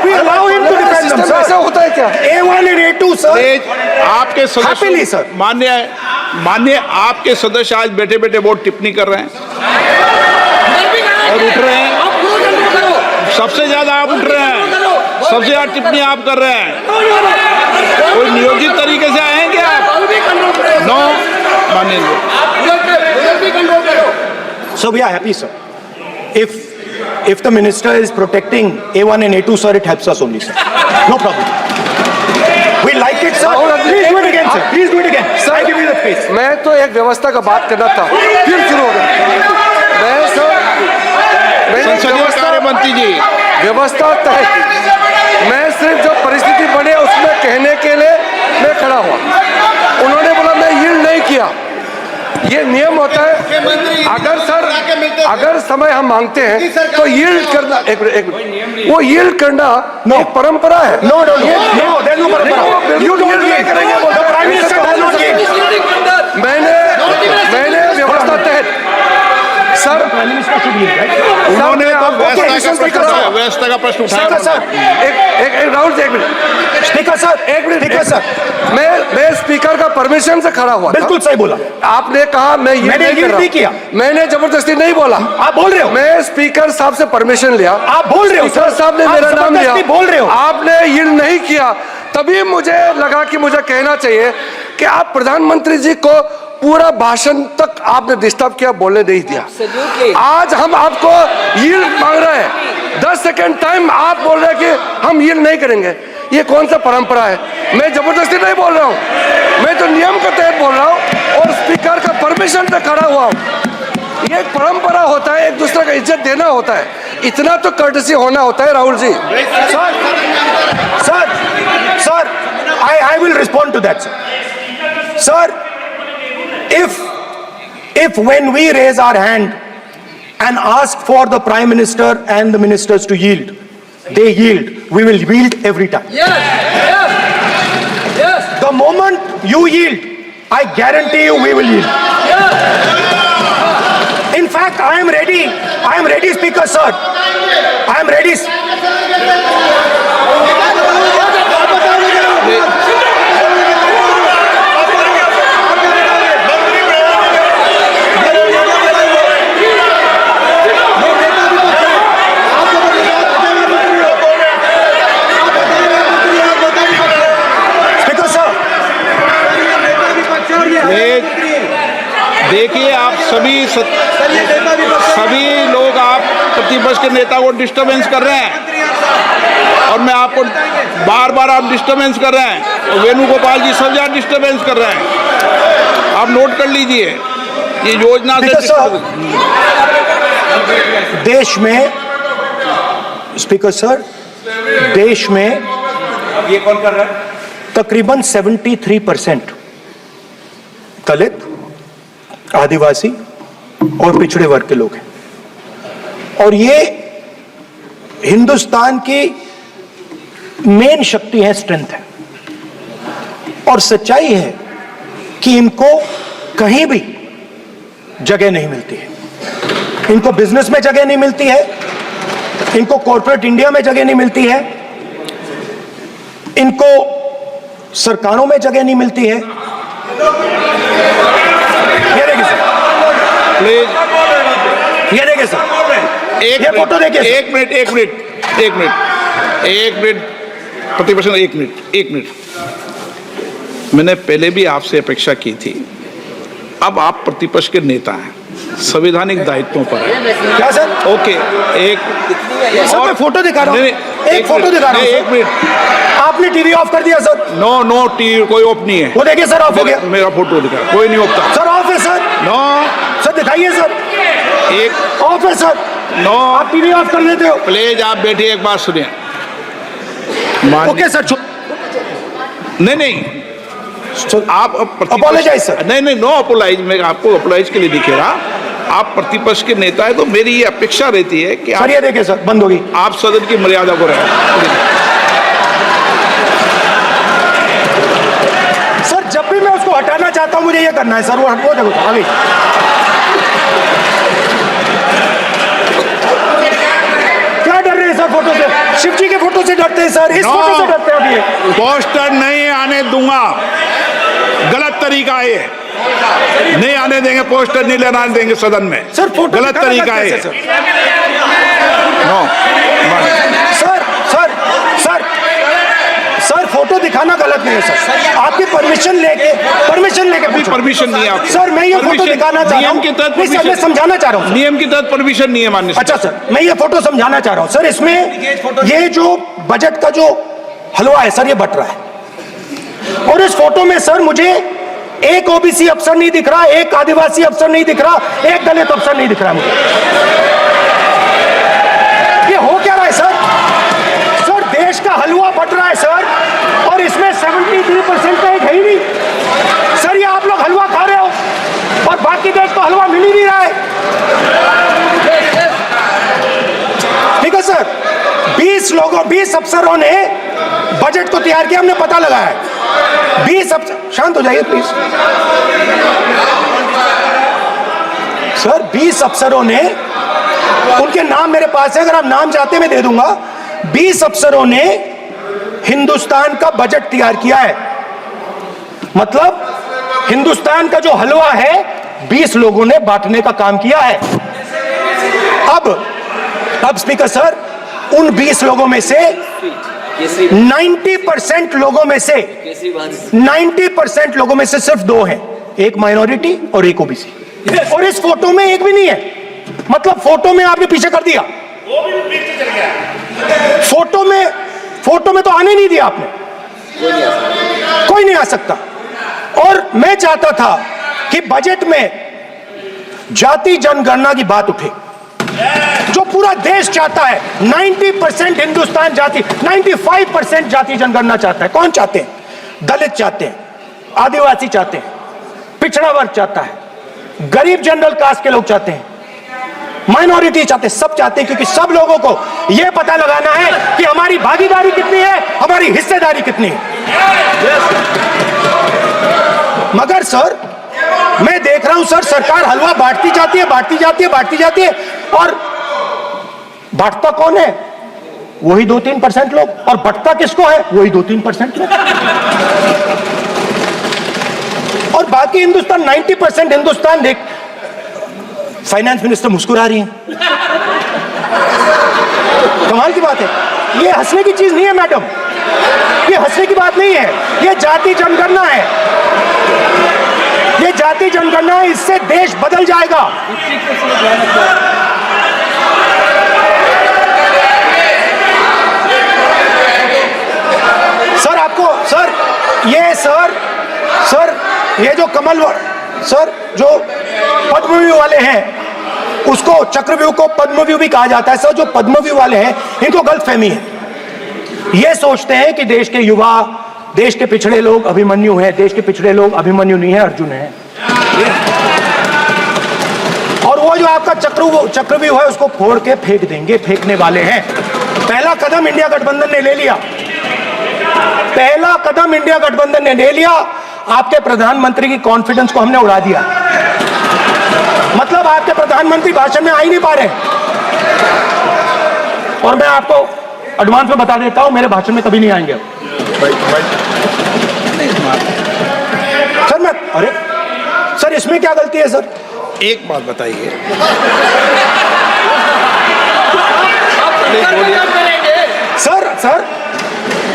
We allow him to defend them, ऐसा sir. होता है क्या? A1 और A2, sir. प्लीज आपके Happily, सदस्य sir. मान्य आपके सदस्य आज बैठे बैठे बहुत टिप्पणी कर रहे हैं और उठ रहे हैं। सबसे ज्यादा आप उठ रहे हैं, सबसे ज्यादा टिप्पणी आप कर रहे हैं। कोई नियोजित तरीके से आए हैं क्या आप? नो मानिए। So we are happy, sir. If the minister is protecting A1 and A2, sir, it helps us only, sir. No problem. We like it, sir. Please do it again, sir. Please do it again. Sir, I give you the space. मैं तो एक व्यवस्था का बात करना था, फिर शुरू हो गया। संसदीय कार्य मंत्री जी व्यवस्था तय की। मैं सिर्फ जो परिस्थिति बने उसमें कहने के लिए मैं खड़ा हुआ। उन्होंने बोला मैं यील्ड नहीं किया। ये नियम होता है। अगर समय हम मांगते हैं तो यील्ड करना, एक मिनट, वो यील्ड करना एक परंपरा है। No, no, no, no, there's no परंपरा। वो बिल्कुल यील्ड नहीं करेंगे, वो The Prime Minister does not yield। मैंने व्यवस्था तहत सर उन्होंने तो व्यवस्था का प्रश्न उठाया। सर, एक राहुल जी, एक मिनट स्पीकर सर, एक मिनट स्पीकर सर, मैं स्पीकर का परमिशन से खड़ा हुआ था। बिल्कुल सही बोला। आपने कहा मैं ये मैंने yield नहीं किया। मैंने जबरदस्ती नहीं बोला। आप बोल रहे हो, मैं स्पीकर साहब से परमिशन लिया। आप बोल रहे हो, स्पीकर साहब ने आप मेरा नाम लिया। जबरदस्ती बोल रहे हो। आपने यील्ड नहीं किया, तभी मुझे लगा कि मुझे कहना चाहिए कि आप प्रधानमंत्री जी को पूरा भाषण तक आपने डिस्टर्ब किया, बोलने नहीं दिया। आज हम आपको यील्ड मांग रहे हैं, 10 सेकंड टाइम आप बोल रहे हैं कि हम यील्ड नहीं करेंगे। ये कौन सा परंपरा है? मैं जबरदस्ती नहीं बोल रहा हूँ, मैं तो नियम के तहत बोल रहा हूँ और स्पीकर का परमिशन पे खड़ा हुआ हूँ। ये एक परंपरा होता है, एक दूसरे का इज्जत देना होता है, इतना तो कर्टसी होना होता है। Rahul ji, Sir, I will respond to that, sir. Sir, if when we raise our hand and ask for the Prime Minister and the ministers to yield, they yield, we will yield every time. Yes. The moment you yield, I guarantee you we will yield. In fact, I am ready, Speaker, sir. I am ready. देखिए, आप सभी लोग आप प्रतिपक्ष के नेता को डिस्टर्बेंस कर रहे हैं और मैं आपको बार आप डिस्टर्बेंस कर रहे हैं और वेणुगोपाल जी सब जगह डिस्टर्बेंस कर रहे हैं। आप नोट कर लीजिए, ये योजना से देश में, स्पीकर सर, देश में ये कौन कर रहा है? तकरीबन 73% दलित, आदिवासी और पिछड़े वर्ग के लोग हैं और ये हिंदुस्तान की मेन शक्ति है, स्ट्रेंथ है। और सच्चाई है कि इनको कहीं भी जगह नहीं मिलती है। इनको बिजनेस में जगह नहीं मिलती है, इनको कॉर्पोरेट इंडिया में जगह नहीं मिलती है, इनको सरकारों में जगह नहीं मिलती है। प्लीज ये देखिए सर, ये फोटो देखिए। एक मिनट प्रतिपक्ष, एक मिनट। मैंने पहले भी आपसे अपेक्षा की थी, अब आप प्रतिपक्ष के नेता हैं, संवैधानिक दायित्वों पर है। क्या सर? ओके, सर मैं फोटो दिखा रहा हूँ, एक फोटो दिखा रहा हूँ। एक मिनट, आपने टीवी ऑफ कर दिया सर? नो टीवी कोई ऑफ नहीं है। वो देखिए सर, ऑफ हो गया। मेरा फोटो दिखा, कोई नहीं ऑफ सर ऑफ है सर। नो सर दिखाइए सर, एक ऑफ है सर। नो, आप टीवी ऑफ कर देते हो। प्लीज आप बैठिए, एक बात सुनिए। ओके सर, नहीं आप अपोलोजाइज सर। नहीं, नो अपोलाइज, मैं आपको अपोलाइज के लिए दिखेगा। आप प्रतिपक्ष के नेता है तो मेरी ये अपेक्षा रहती है कि सर ये देखिए सर, बंद होगी। आप सदन की मर्यादा को रखें। सर जब भी मैं उसको हटाना चाहता हूं मुझे ये करना है सर, वो देखो आगे। क्या डर रहे हैं सर फोटो से? शिव जी के फोटो से डरते हैं सर, इस फोटो से डरते हैं अभी। पोस्टर नहीं आने दूंगा, गलत तरीका है ये, नहीं आने देंगे, पोस्टर नहीं लेना देंगे सदन में। सर फोटो गलत तरीका है। नो सर फोटो दिखाना गलत नहीं है सर, आपकी परमिशन लेके परमिशन नहीं है आपको। सर मैं ये फोटो दिखाना चाह रहा हूँ, नियम के तहत मैं समझाना चाह रहा हूँ। नियम के तहत परमिशन नहीं है माननीय। अच्छा सर, मैं ये फोटो समझाना चाह रहा हूँ सर। इसमें ये जो बजट का जो हलवा है सर, ये बट रहा है और इस फोटो में सर मुझे एक ओबीसी अफसर नहीं दिख रहा, एक आदिवासी अफसर नहीं दिख रहा, एक दलित अफसर नहीं दिख रहा मुझे। ये हो क्या रहा है सर? सर देश का हलवा बट रहा है सर और इसमें 73% का एक है ही नहीं सर। ये आप लोग हलवा खा रहे हो और बाकी देश को हलवा मिल ही नहीं रहा है। 20 अफसरों ने बजट को तैयार किया, हमने पता लगाया है। 20 अफसर, शांत हो जाइए प्लीज सर। 20 अफसरों ने, उनके नाम मेरे पास है, अगर आप नाम चाहते मैं दे दूंगा। 20 अफसरों ने हिंदुस्तान का बजट तैयार किया है। मतलब हिंदुस्तान का जो हलवा है 20 लोगों ने बांटने का काम किया है। अब स्पीकर सर, उन 20 लोगों में से 90% लोगों में से 90% लोगों में से सिर्फ 2 हैं, एक माइनॉरिटी और एक ओबीसी। और इस फोटो में एक भी नहीं है। मतलब फोटो में आपने पीछे कर दिया, वो भी पीछे चल गया। फोटो में तो आने नहीं दिया आपने, कोई नहीं आ सकता। और मैं चाहता था कि बजट में जाति जनगणना की बात उठे, जो पूरा देश चाहता है। 90% हिंदुस्तान जाति, 95% जाति जनगणना चाहता है। कौन चाहते हैं? दलित चाहते हैं, आदिवासी चाहते हैं, पिछड़ा वर्ग चाहता है, गरीब जनरल कास्ट के लोग चाहते हैं, माइनॉरिटी चाहते हैं, सब चाहते हैं, क्योंकि सब लोगों को यह पता लगाना है कि हमारी भागीदारी कितनी है, हमारी हिस्सेदारी कितनी है। मगर सर, मैं देख रहा हूं सर, सरकार हलवा बांटती जाती है, और बांटता कौन है? वही 2-3% लोग, और बंटता किसको है? वही 2-3% लोग। और बाकी हिंदुस्तान, 90% हिंदुस्तान देख। फाइनेंस मिनिस्टर मुस्कुरा रही हैं। कमाल की बात है। ये हंसने की चीज नहीं है मैडम, ये हंसने की बात नहीं है। ये जाति जनगणना है, ये जाति जनगणना है। इससे देश बदल जाएगा। सर आपको सर ये जो कमल सर, जो पद्मव्यूह वाले हैं, उसको चक्रव्यूह को पद्मव्यूह भी कहा जाता है। सर, जो पद्मव्यूह वाले हैं, इनको गलतफहमी है। ये सोचते हैं कि देश के युवा, देश के पिछड़े लोग अभिमन्यु हैं। देश के पिछड़े लोग अभिमन्यु नहीं है, अर्जुन है। और वो जो आपका चक्रव्यूह है, उसको फोड़ के फेंक देंगे, फेंकने वाले हैं। पहला कदम इंडिया गठबंधन ने ले लिया, पहला कदम इंडिया गठबंधन ने ले लिया। आपके प्रधानमंत्री की कॉन्फिडेंस को हमने उड़ा दिया। मतलब आपके प्रधानमंत्री भाषण में आ ही नहीं पा रहे। और मैं आपको एडवांस में बता देता हूं, मेरे भाषण में कभी नहीं आएंगे सर। अरे सर, इसमें क्या गलती है सर? एक बात बताइए, सर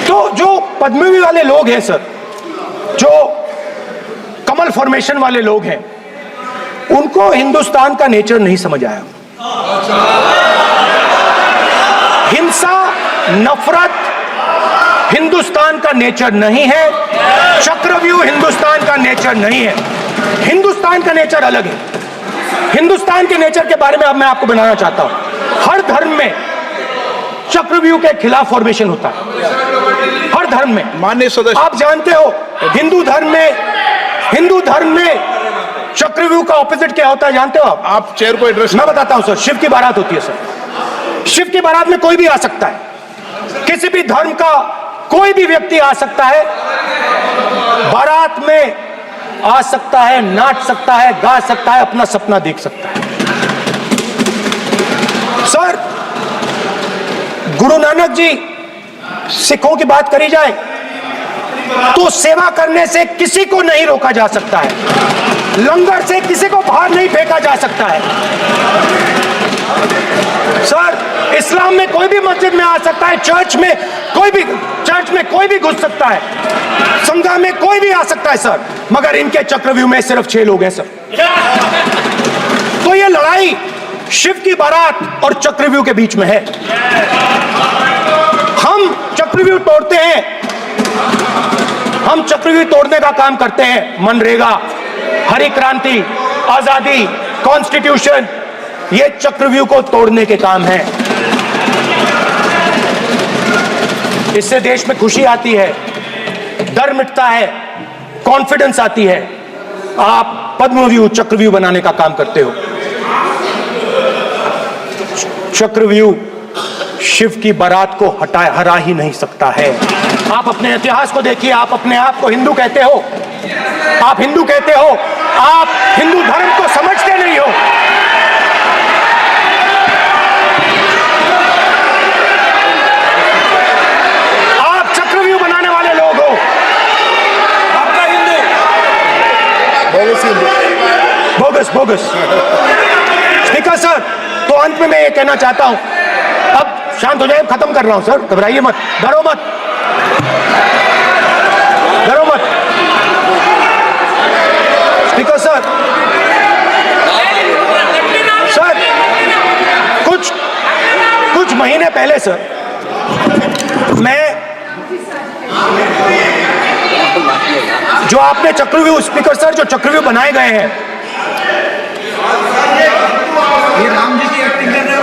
तो जो पद्मव्यूह वाले लोग हैं सर, जो कमल फॉर्मेशन वाले लोग हैं, उनको हिंदुस्तान का नेचर नहीं समझ आया। हिंसा, नफरत हिंदुस्तान का नेचर नहीं है। चक्रव्यूह हिंदुस्तान का नेचर नहीं है। हिंदुस्तान का नेचर अलग है। हिंदुस्तान के नेचर के बारे में अब मैं आपको बनाना चाहता हूं। हर धर्म में चक्रव्यूह के खिलाफ फॉर्मेशन होता है, हर धर्म में। माननीय सदस्य, आप जानते हो, हिंदू धर्म में चक्रव्यूह का ऑपोजिट क्या होता है, जानते हो आप चेयर को एड्रेस। मैं बताता हूं सर। शिव की बारात होती है सर। शिव की बारात में कोई भी आ सकता है, किसी भी धर्म का कोई भी व्यक्ति आ सकता है, बारात में आ सकता है, नाच सकता है, गा सकता है, अपना सपना देख सकता है। सर, गुरु नानक जी, सिखों की बात करी जाए तो सेवा करने से किसी को नहीं रोका जा सकता है, लंगर से किसी को बाहर नहीं फेंका जा सकता है। सर, इस्लाम में कोई भी मस्जिद में आ सकता है, चर्च में कोई भी घुस सकता है, संघा में कोई भी आ सकता है सर, मगर इनके चक्रव्यूह में सिर्फ 6 लोग हैं सर। तो ये लड़ाई शिव की बारात और चक्रव्यूह के बीच में है। हम चक्रव्यूह तोड़ते हैं, हम चक्रव्यूह तोड़ने का काम करते हैं। मनरेगा, हरी क्रांति, आजादी, कॉन्स्टिट्यूशन, ये चक्रव्यूह को तोड़ने के काम है। इससे देश में खुशी आती है, डर मिटता है, कॉन्फिडेंस आती है। आप पद्मव्यूह चक्रव्यूह बनाने का काम करते हो। चक्रव्यूह शिव की बारात को हरा ही नहीं सकता है। आप अपने इतिहास को देखिए, आप अपने आप को हिंदू कहते हो, आप हिंदू कहते हो, आप हिंदू धर्म को समझते नहीं हो। आप चक्रव्यूह बनाने वाले लोग हो। आपका Hindu bogus bogus. Speaker sir, तो अंत में मैं ये कहना चाहता हूं, अब शांत हो जाए, खत्म कर रहा हूं सर, घबराइए मत, डरो मत, डरो मत। स्पीकर सर, सर कुछ महीने पहले सर, मैं जो आपने चक्रव्यूह, स्पीकर सर, जो चक्रव्यूह बनाए गए हैं,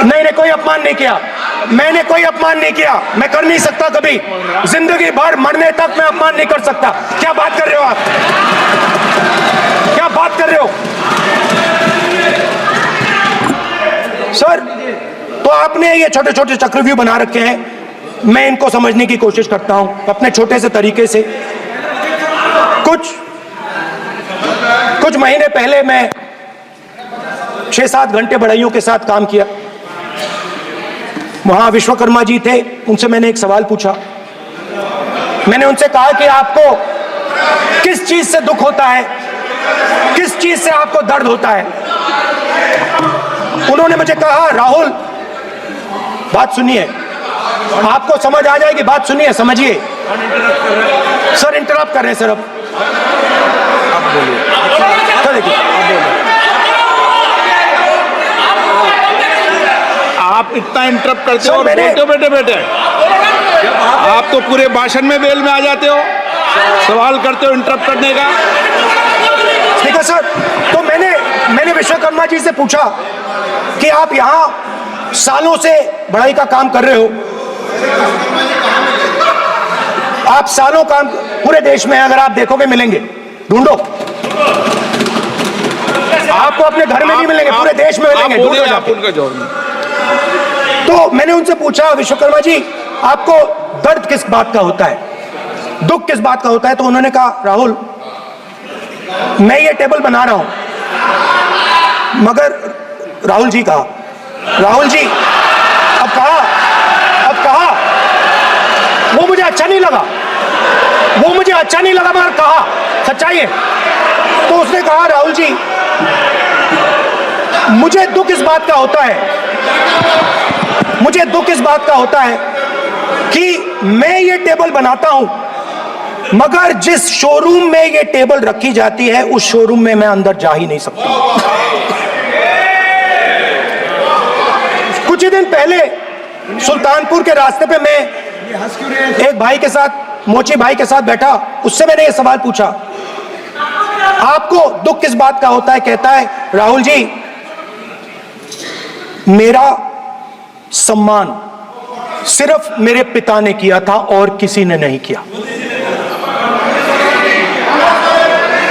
नहीं, कोई अपमान नहीं किया, मैंने कोई अपमान नहीं किया, मैं कर नहीं सकता कभी, जिंदगी भर मरने तक मैं अपमान नहीं कर सकता। क्या बात कर रहे हो आप, क्या बात कर रहे हो सर? तो आपने ये छोटे छोटे चक्रव्यूह बना रखे हैं, मैं इनको समझने की कोशिश करता हूं अपने छोटे से तरीके से। कुछ महीने पहले मैं 6-7 घंटे बढ़इयों के साथ काम किया। वहां विश्वकर्मा जी थे, उनसे मैंने एक सवाल पूछा। मैंने उनसे कहा कि आपको किस चीज से दुख होता है, किस चीज से आपको दर्द होता है? उन्होंने मुझे कहा, राहुल बात सुनिए, आपको समझ आ जाएगी, बात सुनिए, समझिए। सर इंटरप्ट कर रहे हैं सर, अब बोलिए, सर देखिए, आप बोलिए। आप इतना इंटरप्ट करते हो सर, और बोलते हो बेटे बेटे, आप तो पूरे भाषण में बेल में आ जाते हो, सवाल करते हो इंटरप्ट करने का। स्पीकर सर, तो मैंने विश्वकर्मा जी से पूछा कि आप यहां सालों से बढ़ाई का काम कर रहे हो, आप सालों काम पूरे देश में, अगर आप देखोगे मिलेंगे, ढूंढो, आपको अपने घर में नहीं मिलेंगे, पूरे देश में मिलेंगे, ढूंढो जाके। तो मैंने उनसे पूछा, विश्वकर्मा जी आपको दर्द किस बात का होता है, दुख किस बात का होता है? तो उन्होंने कहा, राहुल मैं ये टेबल बना रहा हूं, मगर राहुल जी कहा, राहुल जी अब कहा वो मुझे अच्छा नहीं लगा, वो मुझे अच्छा नहीं लगा, मगर कहा सच्चाई है। तो उसने कहा, राहुल जी मुझे दुख इस बात का होता है, मुझे दुख इस बात का होता है कि मैं ये टेबल बनाता हूं, मगर जिस शोरूम में ये टेबल रखी जाती है उस शोरूम में मैं अंदर जा ही नहीं सकता। कुछ ही दिन पहले सुल्तानपुर के रास्ते पे मैं एक भाई के साथ, मोची भाई के साथ बैठा, उससे मैंने ये सवाल पूछा, आपको दुख किस बात का होता है? कहता है, राहुल जी मेरा सम्मान सिर्फ मेरे पिता ने किया था और किसी ने नहीं किया।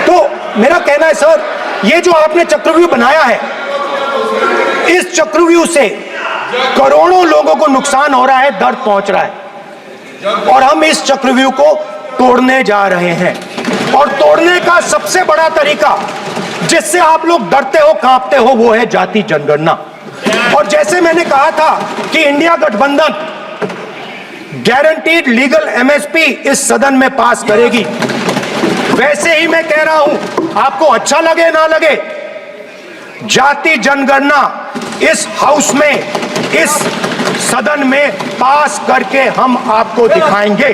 तो मेरा कहना है सर, ये जो आपने चक्रव्यूह बनाया है, इस चक्रव्यूह से करोड़ों लोगों को नुकसान हो रहा है, दर्द पहुंच रहा है, और हम इस चक्रव्यूह को तोड़ने जा रहे हैं। और तोड़ने का सबसे बड़ा तरीका जिससे आप लोग डरते हो, कांपते हो, वो है जाति जनगणना। और जैसे मैंने कहा था कि इंडिया गठबंधन गारंटीड लीगल एमएसपी इस सदन में पास करेगी, वैसे ही मैं कह रहा हूं, आपको अच्छा लगे ना लगे, जाति जनगणना इस हाउस में, इस सदन में पास करके हम आपको दिखाएंगे।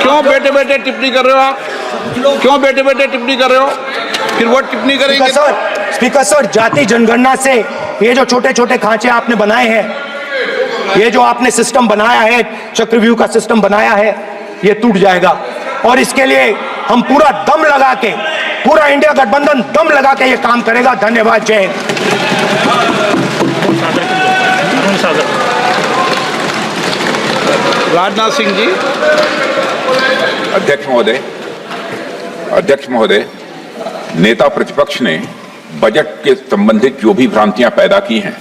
क्यों बेटे बेटे टिप्पणी कर रहे हो आप? क्यों बेटे बेटे टिप्पणी कर रहे हो? फिर वो टिप्पणी करेंगे। स्पीकर सर, जाति जनगणना से ये जो छोटे छोटे खांचे आपने बनाए हैं, ये जो आपने सिस्टम बनाया है, चक्रव्यूह का सिस्टम बनाया है, ये टूट जाएगा। और इसके लिए हम पूरा दम लगा के, पूरा इंडिया गठबंधन दम लगा के ये काम करेगा। धन्यवाद, जय हिंद। राजनाथ सिंह जी। अध्यक्ष महोदय, अध्यक्ष महोदय, नेता प्रतिपक्ष ने बजट के संबंधित जो भी भ्रांतियां पैदा की हैं,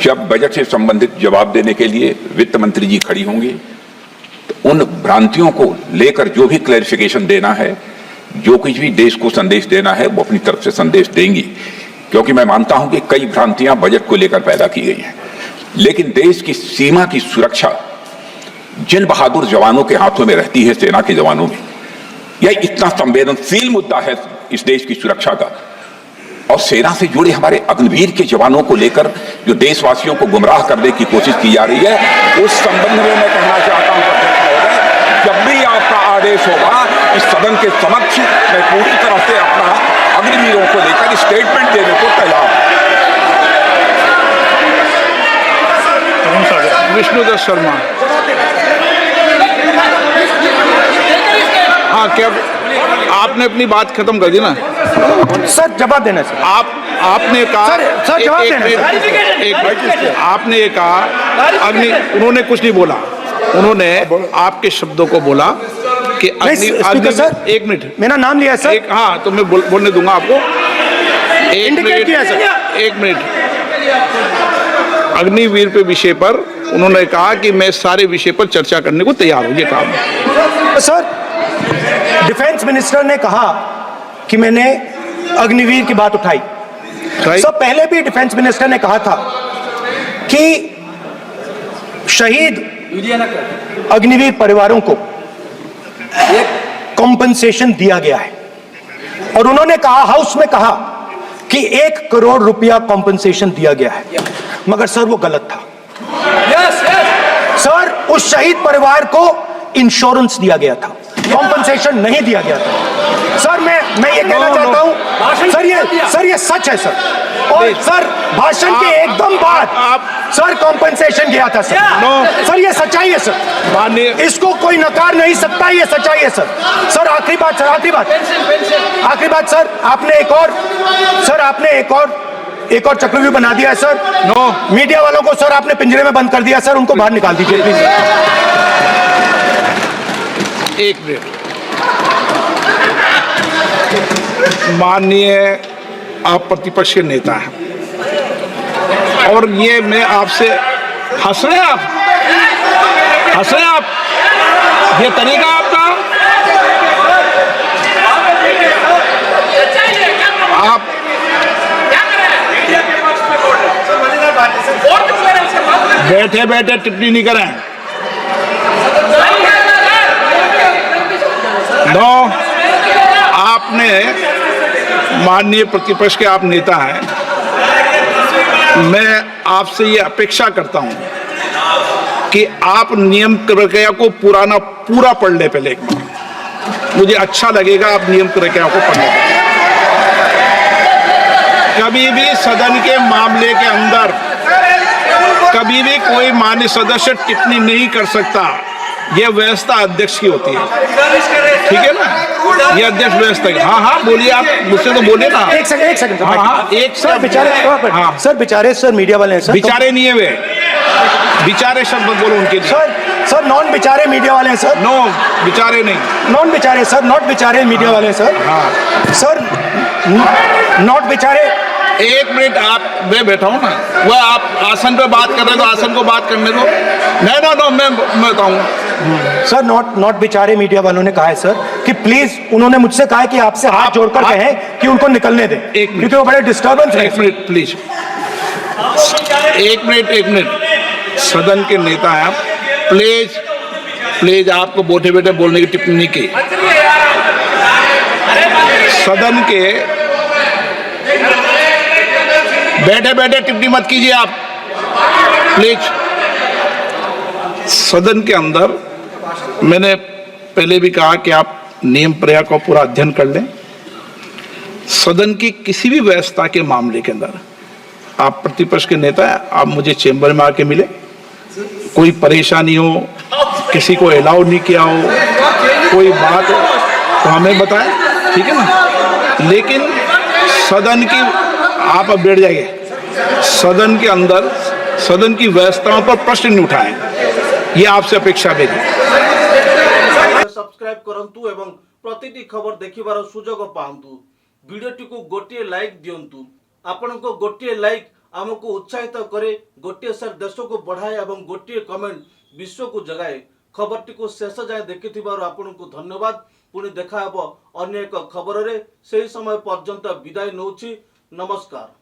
जब बजट से संबंधित जवाब देने के लिए वित्त मंत्री जी खड़ी होंगी तो उन भ्रांतियों को लेकर जो भी क्लैरिफिकेशन देना है, जो कुछ भी देश को संदेश देना है, वो अपनी तरफ से संदेश देंगी। क्योंकि मैं मानता हूं कि कई भ्रांतियां बजट को लेकर पैदा की गई हैं, लेकिन देश की सीमा की सुरक्षा जिन बहादुर जवानों के हाथों में रहती है, सेना के जवानों में, यह इतना संवेदनशील मुद्दा है इस देश की सुरक्षा का। और सेना से जुड़े हमारे अग्निवीर के जवानों को लेकर जो देशवासियों को गुमराह करने की कोशिश की जा रही है, उस संबंध में मैं कहना चाहता हूं जब भी आपका आदेश होगा इस सदन के समक्ष मैं पूरी तरह से अपना अग्निवीरों को लेकर स्टेटमेंट देने को तैयार हूं। विष्णुदत्त शर्मा। हाँ, क्या आपने अपनी बात खत्म कर दी ना? सर जवाब देना सर। आपने कहा सर जवाब देना। आपने कहा उन्होंने कुछ नहीं बोला, उन्होंने आपके शब्दों को बोला कि सर एक मिनट, मेरा नाम लिया सर। हाँ, तो मैं बोलने दूंगा आपको। एक मिनट। अग्निवीर पे विषय पर उन्होंने कहा कि मैं सारे विषय पर चर्चा करने को तैयार हूं, ये कहा। सर डिफेंस मिनिस्टर ने कहा कि मैंने अग्निवीर की बात उठाई। सर पहले भी डिफेंस मिनिस्टर ने कहा था कि शहीद अग्निवीर परिवारों को कॉम्पनसेशन दिया गया है, और उन्होंने कहा, हाउस में कहा कि 1 करोड़ रुपया कॉम्पनसेशन दिया गया है, मगर सर वो गलत था। सर उस शहीद परिवार को इंश्योरेंस दिया गया था, कॉम्पनसेशन नहीं दिया गया था। सर मैं ये कहना चाहता हूं सर ये सच है सर। और सर भाषण के एकदम बाद सर कॉम्पनसेशन गया था सर। सर ये सच्चाई है सर, इसको कोई नकार नहीं सकता, ये सच्चाई है सर। सर आखिरी बात सर, आपने एक और चक्रव्यूह बना दिया है सर। मीडिया वालों को सर आपने पिंजरे में बंद कर दिया सर, उनको बाहर निकाल दीजिए प्लीज। एक मिनट। माननीय आप प्रतिपक्ष के नेता हैं और ये मैं आपसे हंस रहे हैं आप, ये तरीका आपका, आप बैठे बैठे टिप्पणी नहीं करें। आपने माननीय प्रतिपक्ष के आप नेता हैं, मैं आपसे ये अपेक्षा करता हूं कि आप नियम प्रक्रिया को पूरा पढ़ ले पहले एक बार। मुझे अच्छा लगेगा आप नियम प्रक्रिया को पढ़ने। कभी भी सदन के मामले के अंदर कभी भी कोई माननीय सदस्य टिप्पणी नहीं कर सकता, यह व्यवस्था अध्यक्ष की होती है, ठीक है ना? ये अध्यक्ष व्यवस्था की। हाँ बोलिए, आप मुझसे तो बोले ना। एक सेकंड सर बेचारे सर मीडिया वाले हैं सर। बेचारे नहीं है वे, बेचारे शब्द बोलो उनके लिए। सर नॉन बेचारे मीडिया वाले हैं सर। नो बेचारे नहीं, नॉन बेचारे सर, नॉट बेचारे मीडिया वाले हैं सर। हाँ सर नॉट बेचारे। एक मिनट, आप मैं बैठा हूँ ना, वह आप आसन पे बात कर रहे हो, आसन को बात करने दो। नो मैं बताऊंगा सर। नॉट बेचारे मीडिया वालों ने कहा है सर कि प्लीज, उन्होंने मुझसे कहा है कि आपसे हाथ जोड़कर कहें कि उनको निकलने दें, क्योंकि वो बड़े डिस्टर्बेंस है। एक मिनट प्लीज, एक मिनट। सदन के नेता हैं आप, प्लीज आपको बैठे बैठे बोलने की टिप्पणी की। सदन के बैठे बैठे टिप्पणी मत कीजिए आप, प्लीज। सदन के अंदर मैंने पहले भी कहा कि आप नियम प्रक्रिया का पूरा अध्ययन कर लें। सदन की किसी भी व्यवस्था के मामले के अंदर आप प्रतिपक्ष के नेता हैं, आप मुझे चेंबर में आके मिले, कोई परेशानी हो, किसी को अलाउ नहीं किया हो, कोई बात हो तो हमें बताएं, ठीक है ना? लेकिन सदन की, आप अब बैठ जाइए, सदन के अंदर सदन की व्यवस्थाओं पर प्रश्न नहीं उठाएं, ये आपसे अपेक्षा मेरी। सब्सक्राइब करंतु एवं प्रतिटी खबर देखिबार सुजोग पाउंतु। वीडियोटी को गोटे लाइक दियंतु। आपनको गोटे लाइक आमको उत्साहित करे, गोटे शेयर देश को बढ़ाए और गोटे कमेंट विश्व को जगाए। खबरटी को शेष जाए देखिथिबार आपनको धन्यवाद। पुणी देखा अन्य एक खबर रे, से समय पर्यंत विदाय नौछि। नमस्कार।